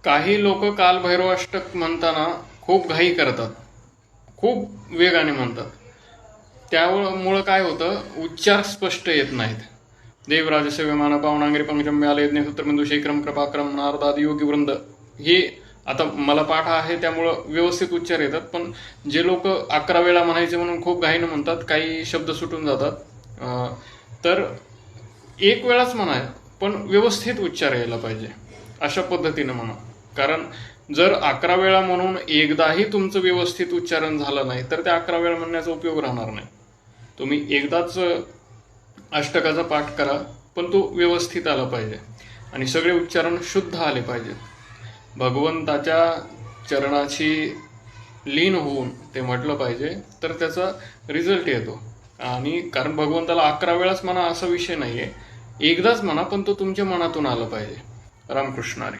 काही लोक कालभैरवाष्टक म्हणताना खूप घाई करतात, खूप वेगाने म्हणतात. त्यामुळं काय होतं, उच्चार स्पष्ट येत नाहीत. देवराजस्य विमान पावनांगरी पंकजम व्याल यज्ञसूत्रबिंदू शेखरम कृपाक्रम नारदादी योगी वृंद, हे आता मला पाठ आहे त्यामुळं व्यवस्थित उच्चार येतात. पण जे लोक 11 वेळा म्हणायचे म्हणून खूप घाईनं म्हणतात, काही शब्द सुटून जातात. तर एक वेळाच म्हणा, पण व्यवस्थित उच्चार यायला पाहिजे, अशा पद्धतीनं म्हणा. कारण जर 11 वेळा म्हणून एकदाही तुमचं व्यवस्थित उच्चारण झालं नाही तर त्या 11 वेळा म्हणण्याचा उपयोग राहणार नाही. तुम्ही एकदाच अष्टकाचा पाठ करा, पण तो व्यवस्थित आला पाहिजे आणि सगळे उच्चारण शुद्ध आले पाहिजेत. भगवंताच्या चरणाची लीन होऊन ते म्हटलं पाहिजे, तर त्याचा रिझल्ट येतो. आणि कारण भगवंताला 11 वेळाच म्हणा असा विषय नाहीये, एकदाच म्हणा, पण तो तुमच्या मनातून आला पाहिजे. रामकृष्ण हरी.